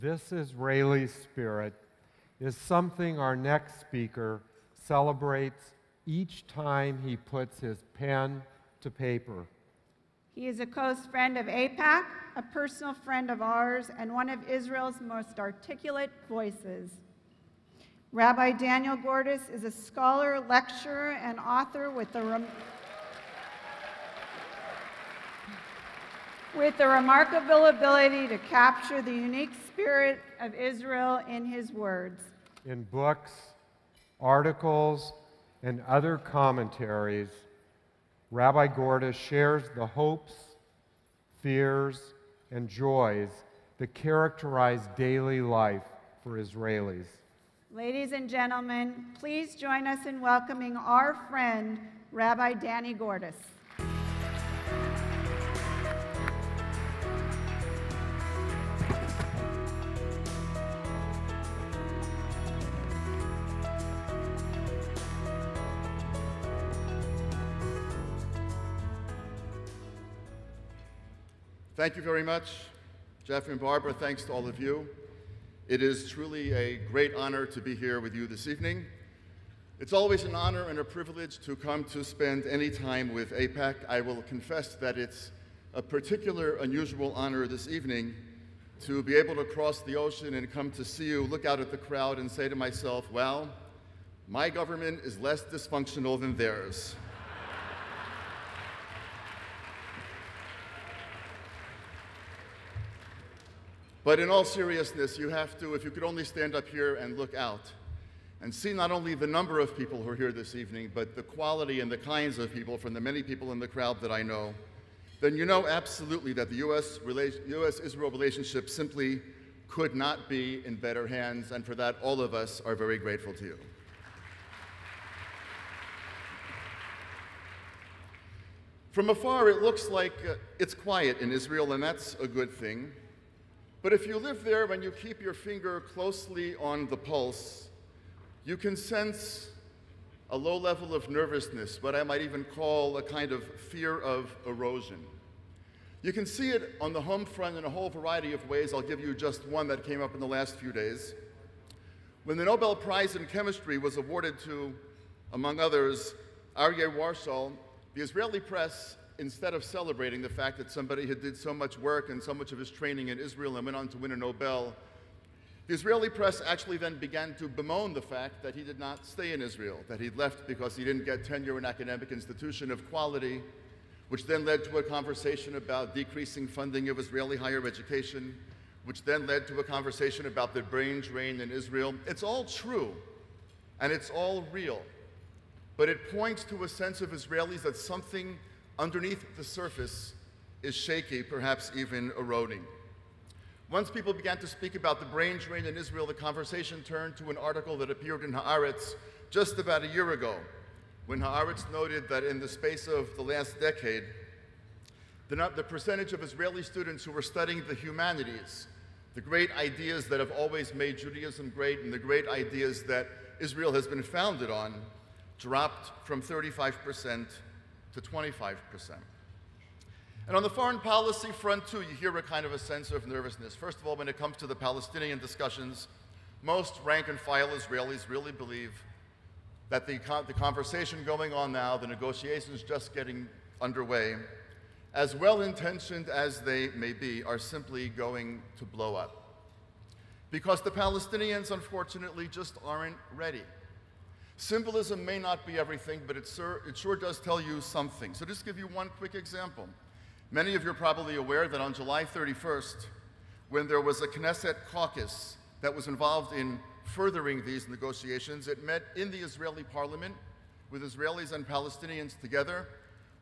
This Israeli spirit is something our next speaker celebrates each time he puts his pen to paper. He is a close friend of AIPAC, a personal friend of ours, and one of Israel's most articulate voices. Rabbi Daniel Gordis is a scholar, lecturer, and author with the remarkable ability to capture the unique spirit of Israel in his words. In books, articles, and other commentaries, Rabbi Gordis shares the hopes, fears, and joys that characterize daily life for Israelis. Ladies and gentlemen, please join us in welcoming our friend, Rabbi Danny Gordis. Thank you very much, Jeff and Barbara. Thanks to all of you. It is truly a great honor to be here with you this evening. It's always an honor and a privilege to come to spend any time with AIPAC. I will confess that it's a particular unusual honor this evening to be able to cross the ocean and come to see you, look out at the crowd and say to myself, well, my government is less dysfunctional than theirs. But in all seriousness, you have to, if you could only stand up here and look out and see not only the number of people who are here this evening, but the quality and the kinds of people from the many people in the crowd that I know, then you know absolutely that the U.S.-Israel relationship simply could not be in better hands, and for that, all of us are very grateful to you. From afar, it looks like it's quiet in Israel, and that's a good thing. But if you live there and you keep your finger closely on the pulse, you can sense a low level of nervousness, what I might even call a kind of fear of erosion. You can see it on the home front in a whole variety of ways. I'll give you just one that came up in the last few days. When the Nobel Prize in Chemistry was awarded to, among others, Aryeh Warshol, the Israeli press, instead of celebrating the fact that somebody had did so much work and so much of his training in Israel and went on to win a Nobel, the Israeli press actually then began to bemoan the fact that he did not stay in Israel, that he'd left because he didn't get tenure in an academic institution of quality, which then led to a conversation about decreasing funding of Israeli higher education, which then led to a conversation about the brain drain in Israel. It's all true, and it's all real, but it points to a sense of Israelis that something underneath the surface is shaky, perhaps even eroding. Once people began to speak about the brain drain in Israel, the conversation turned to an article that appeared in Haaretz just about a year ago, when Haaretz noted that in the space of the last decade, the percentage of Israeli students who were studying the humanities, the great ideas that have always made Judaism great and the great ideas that Israel has been founded on, dropped from 35% to 25%. And on the foreign policy front, too, you hear a kind of a sense of nervousness. First of all, when it comes to the Palestinian discussions, most rank-and-file Israelis really believe that the conversation going on now, the negotiations just getting underway, as well-intentioned as they may be, are simply going to blow up. Because the Palestinians, unfortunately, just aren't ready. Symbolism may not be everything, but it sure does tell you something. So just give you one quick example. Many of you are probably aware that on July 31st, when there was a Knesset caucus that was involved in furthering these negotiations, it met in the Israeli parliament with Israelis and Palestinians together,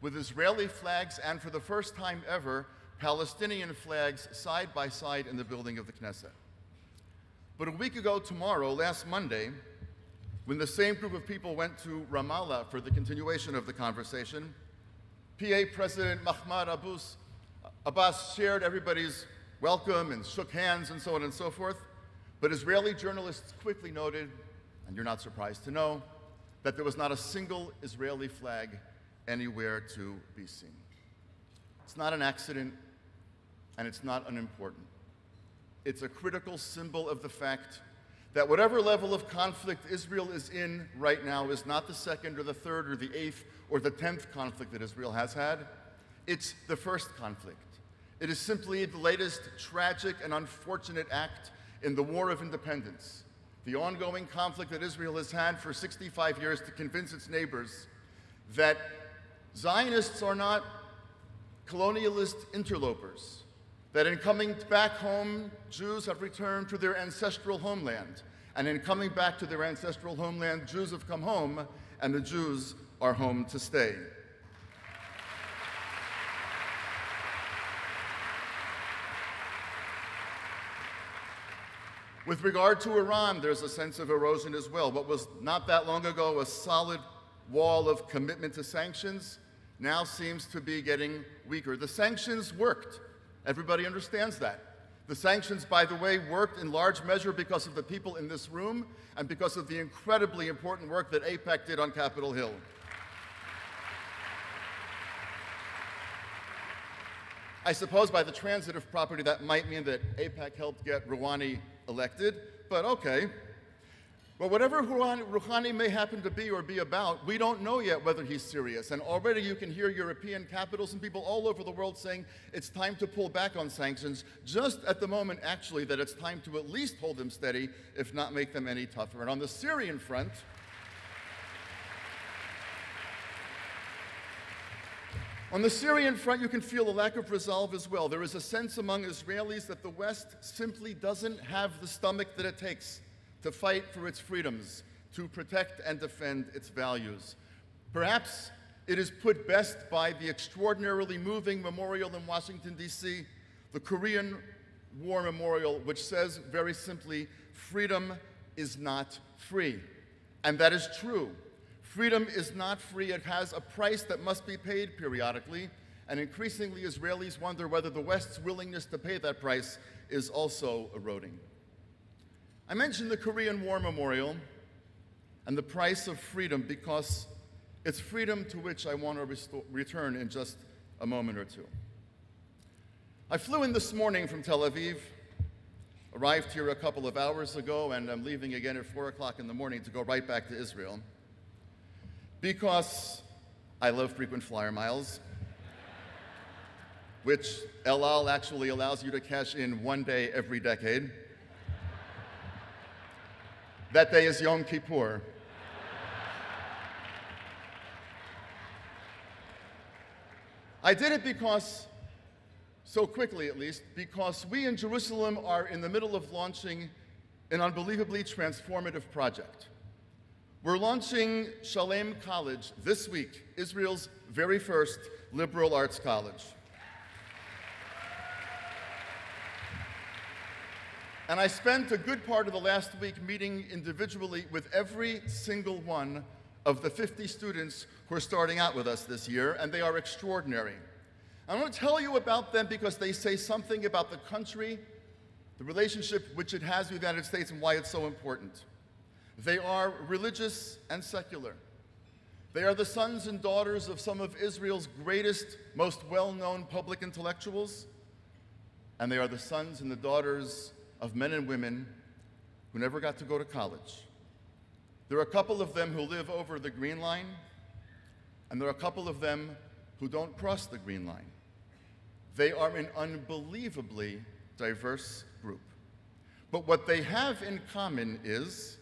with Israeli flags and, for the first time ever, Palestinian flags side by side in the building of the Knesset. But a week ago tomorrow, last Monday, when the same group of people went to Ramallah for the continuation of the conversation, PA President Mahmoud Abbas shared everybody's welcome and shook hands and so on and so forth, but Israeli journalists quickly noted, and you're not surprised to know, that there was not a single Israeli flag anywhere to be seen. It's not an accident, and it's not unimportant. It's a critical symbol of the fact that whatever level of conflict Israel is in right now is not the second or the third or the eighth or the 10th conflict that Israel has had. It's the first conflict. It is simply the latest tragic and unfortunate act in the War of Independence, the ongoing conflict that Israel has had for 65 years to convince its neighbors that Zionists are not colonialist interlopers, that in coming back home, Jews have returned to their ancestral homeland, and in coming back to their ancestral homeland, Jews have come home, and the Jews are home to stay. With regard to Iran, there's a sense of erosion as well. What was not that long ago a solid wall of commitment to sanctions now seems to be getting weaker. The sanctions worked. Everybody understands that. The sanctions, by the way, worked in large measure because of the people in this room and because of the incredibly important work that AIPAC did on Capitol Hill. I suppose by the transitive property that might mean that AIPAC helped get Rouhani elected, but okay. But whatever Rouhani may happen to be or be about, we don't know yet whether he's serious. And already you can hear European capitals and people all over the world saying it's time to pull back on sanctions, just at the moment, actually, that it's time to at least hold them steady, if not make them any tougher. And on the Syrian front, you can feel a lack of resolve as well. There is a sense among Israelis that the West simply doesn't have the stomach that it takes to fight for its freedoms, to protect and defend its values. Perhaps it is put best by the extraordinarily moving memorial in Washington, D.C., the Korean War Memorial, which says very simply, freedom is not free. And that is true. Freedom is not free. It has a price that must be paid periodically, and increasingly Israelis wonder whether the West's willingness to pay that price is also eroding. I mentioned the Korean War Memorial and the price of freedom because it's freedom to which I want to return in just a moment or two. I flew in this morning from Tel Aviv, arrived here a couple of hours ago, and I'm leaving again at 4 o'clock in the morning to go right back to Israel because I love frequent flyer miles, which El Al actually allows you to cash in 1 day every decade. That day is Yom Kippur. I did it because, so quickly at least, because we in Jerusalem are in the middle of launching an unbelievably transformative project. We're launching Shalem College this week, Israel's very first liberal arts college. And I spent a good part of the last week meeting individually with every single one of the 50 students who are starting out with us this year, and they are extraordinary. I want to tell you about them because they say something about the country, the relationship which it has with the United States, and why it's so important. They are religious and secular. They are the sons and daughters of some of Israel's greatest, most well-known public intellectuals, and they are the sons and the daughters of men and women who never got to go to college. There are a couple of them who live over the Green Line, and there are a couple of them who don't cross the Green Line. They are an unbelievably diverse group. But what they have in common is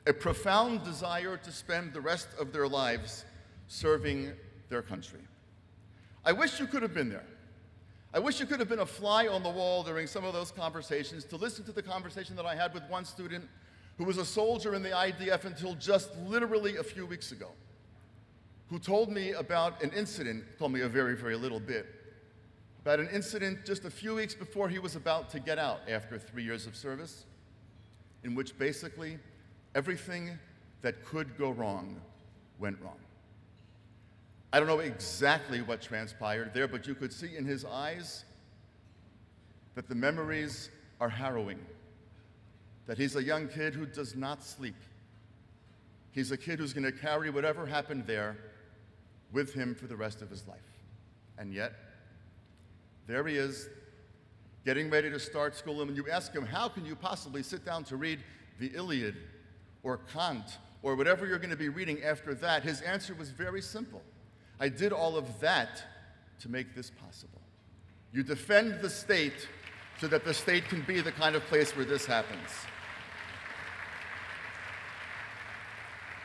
a profound desire to spend the rest of their lives serving their country. I wish you could have been there. I wish you could have been a fly on the wall during some of those conversations to listen to the conversation that I had with one student who was a soldier in the IDF until just literally a few weeks ago, who told me about an incident, told me a very, very little bit, about an incident just a few weeks before he was about to get out after 3 years of service, in which basically everything that could go wrong went wrong. I don't know exactly what transpired there, but you could see in his eyes that the memories are harrowing, that he's a young kid who does not sleep. He's a kid who's going to carry whatever happened there with him for the rest of his life. And yet, there he is, getting ready to start school, and when you ask him, how can you possibly sit down to read the Iliad or Kant or whatever you're going to be reading after that, his answer was very simple. I did all of that to make this possible. You defend the state so that the state can be the kind of place where this happens.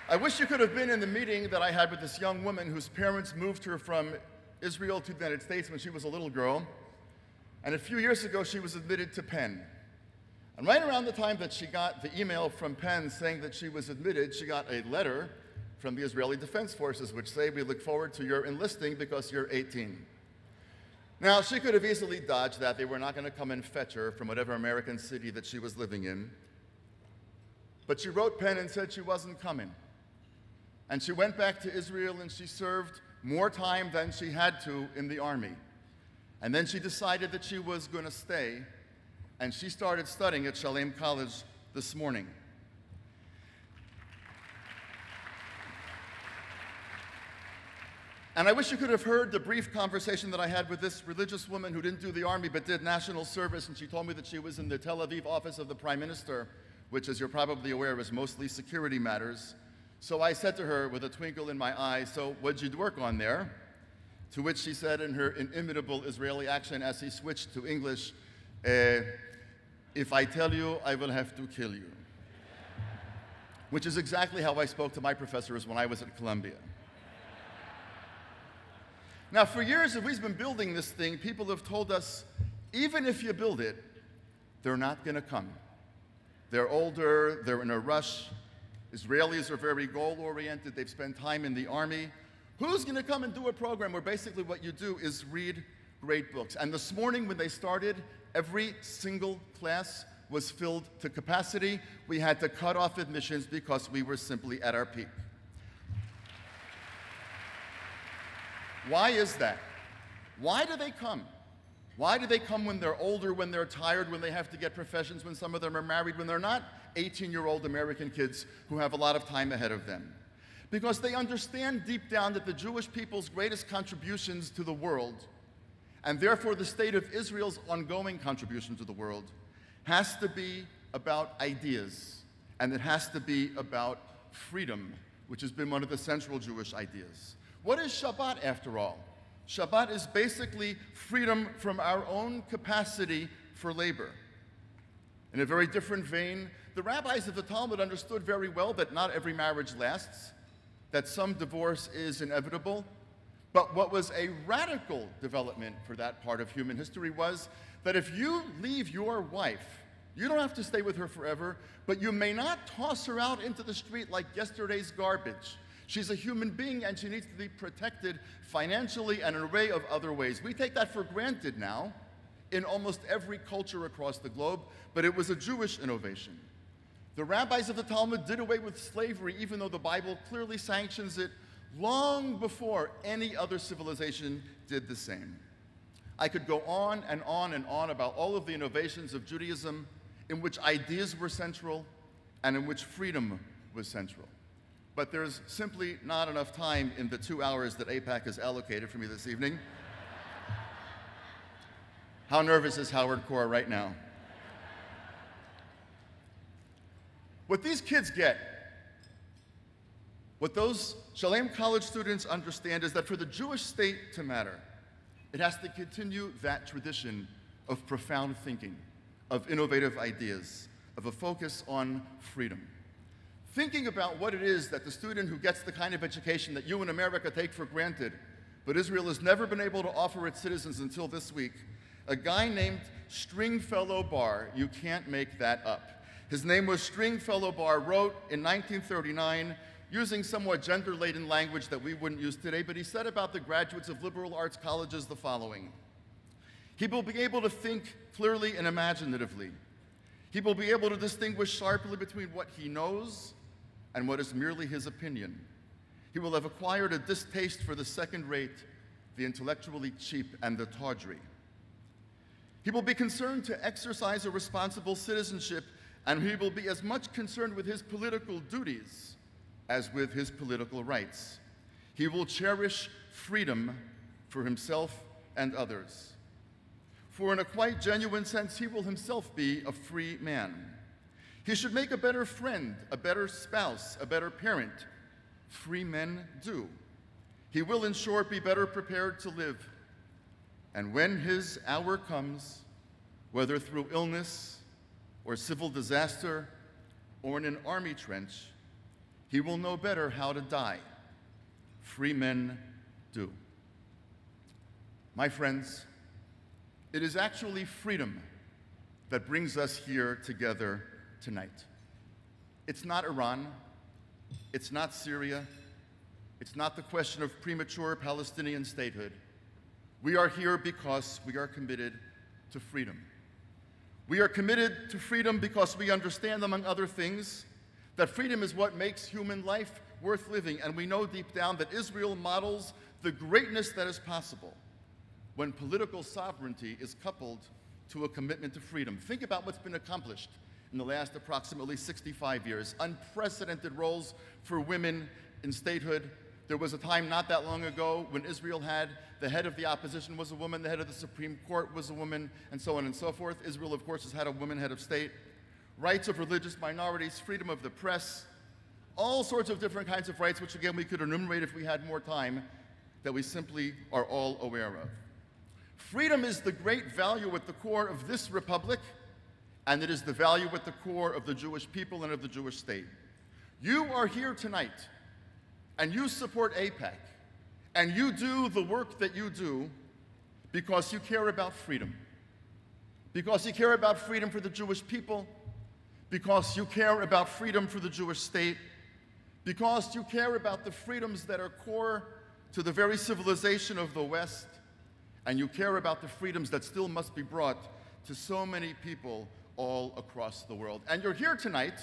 I wish you could have been in the meeting that I had with this young woman whose parents moved her from Israel to the United States when she was a little girl. And a few years ago, she was admitted to Penn. And right around the time that she got the email from Penn saying that she was admitted, she got a letter from the Israeli Defense Forces which say, we look forward to your enlisting because you're 18. Now, she could have easily dodged that. They were not going to come and fetch her from whatever American city that she was living in. But she wrote Penn and said she wasn't coming. And she went back to Israel and she served more time than she had to in the army. And then she decided that she was going to stay, and she started studying at Shalem College this morning. And I wish you could have heard the brief conversation that I had with this religious woman who didn't do the army but did national service, and she told me that she was in the Tel Aviv office of the Prime Minister, which, as you're probably aware, is mostly security matters. So I said to her with a twinkle in my eye, so what'd you work on there? To which she said in her inimitable Israeli accent as he switched to English, if I tell you, I will have to kill you. Which is exactly how I spoke to my professors when I was at Columbia. Now, for years, as we've been building this thing, people have told us, even if you build it, they're not going to come. They're older, they're in a rush. Israelis are very goal-oriented, they've spent time in the army. Who's going to come and do a program where basically what you do is read great books? And this morning when they started, every single class was filled to capacity. We had to cut off admissions because we were simply at our peak. Why is that? Why do they come? Why do they come when they're older, when they're tired, when they have to get professions, when some of them are married, when they're not 18-year-old American kids who have a lot of time ahead of them? Because they understand deep down that the Jewish people's greatest contributions to the world, and therefore the state of Israel's ongoing contribution to the world, has to be about ideas, and it has to be about freedom, which has been one of the central Jewish ideas. What is Shabbat, after all? Shabbat is basically freedom from our own capacity for labor. In a very different vein, the rabbis of the Talmud understood very well that not every marriage lasts, that some divorce is inevitable. But what was a radical development for that part of human history was that if you leave your wife, you don't have to stay with her forever, but you may not toss her out into the street like yesterday's garbage. She's a human being and she needs to be protected financially and in an array of other ways. We take that for granted now in almost every culture across the globe, but it was a Jewish innovation. The rabbis of the Talmud did away with slavery, even though the Bible clearly sanctions it, long before any other civilization did the same. I could go on and on and on about all of the innovations of Judaism in which ideas were central and in which freedom was central. But there's simply not enough time in the 2 hours that AIPAC has allocated for me this evening. How nervous is Howard Koret right now? What these kids get, what those Shalem College students understand is that for the Jewish state to matter, it has to continue that tradition of profound thinking, of innovative ideas, of a focus on freedom. Thinking about what it is that the student who gets the kind of education that you in America take for granted, but Israel has never been able to offer its citizens until this week, a guy named Stringfellow Bar, you can't make that up. His name was Stringfellow Bar, wrote in 1939, using somewhat gender-laden language that we wouldn't use today, but he said about the graduates of liberal arts colleges the following: he will be able to think clearly and imaginatively. He will be able to distinguish sharply between what he knows and what is merely his opinion. He will have acquired a distaste for the second-rate, the intellectually cheap, and the tawdry. He will be concerned to exercise a responsible citizenship, and he will be as much concerned with his political duties as with his political rights. He will cherish freedom for himself and others. for in a quite genuine sense, he will himself be a free man. He should make a better friend, a better spouse, a better parent. Free men do. He will, in short, be better prepared to live. And when his hour comes, whether through illness or civil disaster or in an army trench, he will know better how to die. Free men do. My friends, it is actually freedom that brings us here together tonight. It's not Iran, it's not Syria, it's not the question of premature Palestinian statehood. We are here because we are committed to freedom. We are committed to freedom because we understand, among other things, that freedom is what makes human life worth living, and we know deep down that Israel models the greatness that is possible when political sovereignty is coupled to a commitment to freedom. Think about what's been accomplished in the last approximately 65 years. Unprecedented roles for women in statehood. There was a time not that long ago when Israel had the head of the opposition was a woman, the head of the Supreme Court was a woman, and so on and so forth. Israel, of course, has had a woman head of state. Rights of religious minorities, freedom of the press, all sorts of different kinds of rights, which again we could enumerate if we had more time, that we simply are all aware of. Freedom is the great value at the core of this republic, and it is the value at the core of the Jewish people and of the Jewish state. You are here tonight, and you support AIPAC, and you do the work that you do because you care about freedom. Because you care about freedom for the Jewish people, because you care about freedom for the Jewish state, because you care about the freedoms that are core to the very civilization of the West, and you care about the freedoms that still must be brought to so many people all across the world. And you're here tonight,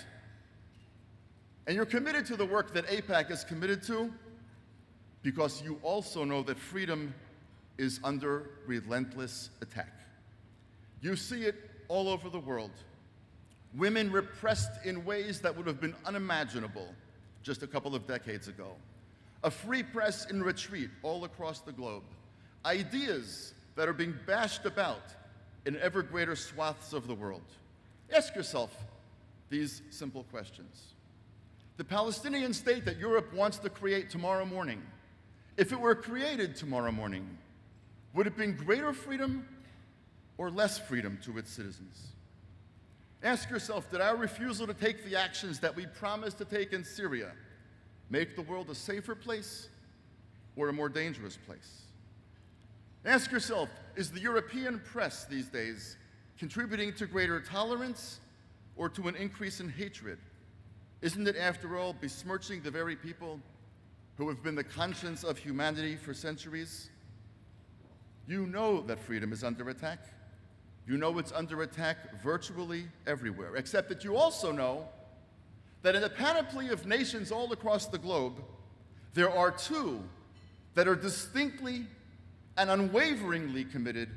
and you're committed to the work that AIPAC is committed to because you also know that freedom is under relentless attack. You see it all over the world. Women repressed in ways that would have been unimaginable just a couple of decades ago. A free press in retreat all across the globe. Ideas that are being bashed about in ever greater swaths of the world. Ask yourself these simple questions. The Palestinian state that Europe wants to create tomorrow morning, if it were created tomorrow morning, would it bring greater freedom or less freedom to its citizens? Ask yourself, did our refusal to take the actions that we promised to take in Syria make the world a safer place or a more dangerous place? Ask yourself, is the European press these days contributing to greater tolerance or to an increase in hatred? Isn't it, after all, besmirching the very people who have been the conscience of humanity for centuries? You know that freedom is under attack. You know it's under attack virtually everywhere, except that you also know that in a panoply of nations all across the globe, there are two that are distinctly and unwaveringly committed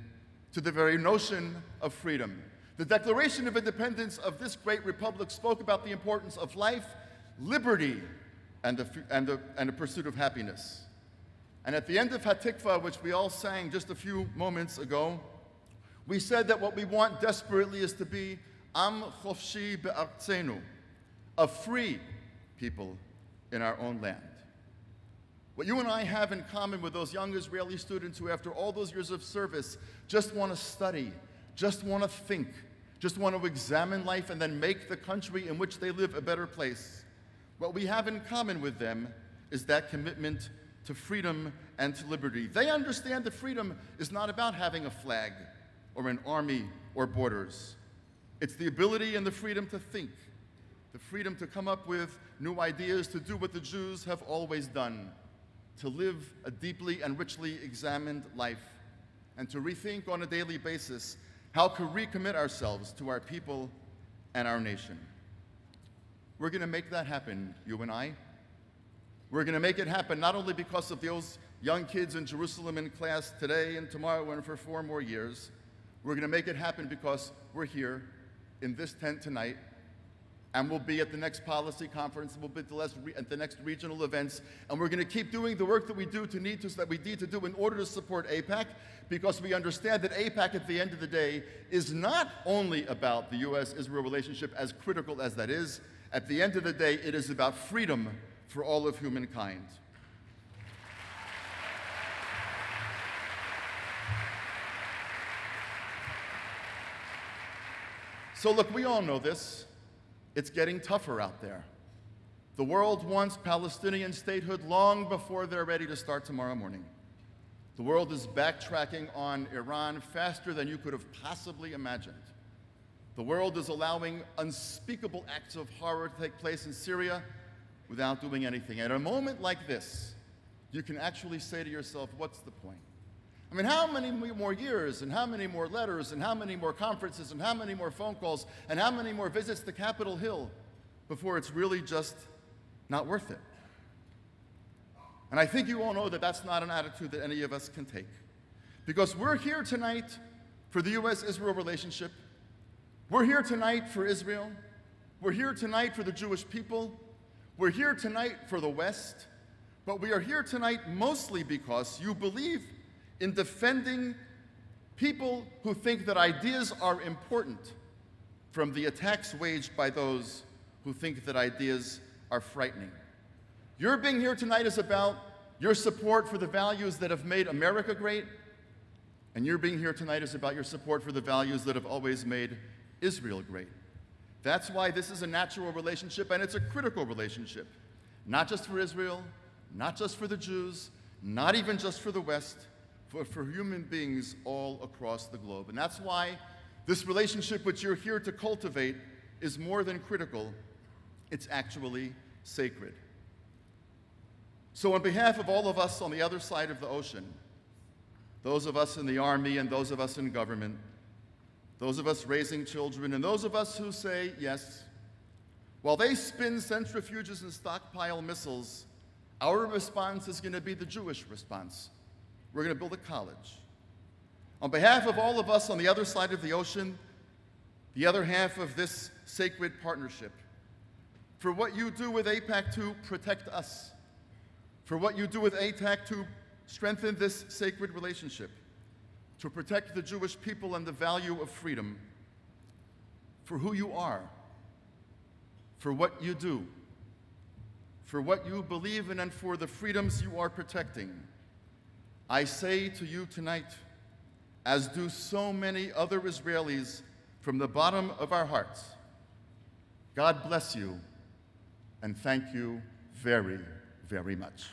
to the very notion of freedom. The Declaration of Independence of this great republic spoke about the importance of life, liberty, and the pursuit of happiness. And at the end of Hatikva, which we all sang just a few moments ago, we said that what we want desperately is to be Am Chofshi Be'artzenu, a free people in our own land. What you and I have in common with those young Israeli students who, after all those years of service, just want to study, just want to think, just want to examine life and then make the country in which they live a better place. What we have in common with them is that commitment to freedom and to liberty. They understand that freedom is not about having a flag or an army or borders. It's the ability and the freedom to think, the freedom to come up with new ideas, to do what the Jews have always done, to live a deeply and richly examined life, and to rethink on a daily basis how to recommit ourselves to our people and our nation. We're going to make that happen, you and I. We're going to make it happen not only because of those young kids in Jerusalem in class today and tomorrow and for 4 more years. We're going to make it happen because we're here in this tent tonight, and we'll be at the next policy conference, and we'll be at the next regional events, and we're going to keep doing the work that we need to do in order to support AIPAC, because we understand that AIPAC at the end of the day is not only about the U.S.-Israel relationship, as critical as that is. At the end of the day, it is about freedom for all of humankind. So look, we all know this. It's getting tougher out there. The world wants Palestinian statehood long before they're ready to start tomorrow morning. The world is backtracking on Iran faster than you could have possibly imagined. The world is allowing unspeakable acts of horror to take place in Syria without doing anything. At a moment like this, you can actually say to yourself, what's the point? I mean, how many more years, and how many more letters, and how many more conferences, and how many more phone calls, and how many more visits to Capitol Hill before it's really just not worth it? And I think you all know that that's not an attitude that any of us can take. Because we're here tonight for the U.S.-Israel relationship. We're here tonight for Israel. We're here tonight for the Jewish people. We're here tonight for the West. But we are here tonight mostly because you believe in defending people who think that ideas are important from the attacks waged by those who think that ideas are frightening. Your being here tonight is about your support for the values that have made America great, and your being here tonight is about your support for the values that have always made Israel great. That's why this is a natural relationship, and it's a critical relationship, not just for Israel, not just for the Jews, not even just for the West, but for human beings all across the globe. And that's why this relationship which you're here to cultivate is more than critical, it's actually sacred. So on behalf of all of us on the other side of the ocean, those of us in the army and those of us in government, those of us raising children, and those of us who say yes, while they spin centrifuges and stockpile missiles, our response is going to be the Jewish response. We're going to build a college. On behalf of all of us on the other side of the ocean, the other half of this sacred partnership, for what you do with AIPAC to protect us, for what you do with AIPAC to strengthen this sacred relationship, to protect the Jewish people and the value of freedom, for who you are, for what you do, for what you believe in, and for the freedoms you are protecting. I say to you tonight, as do so many other Israelis from the bottom of our hearts, God bless you, and thank you very, very much.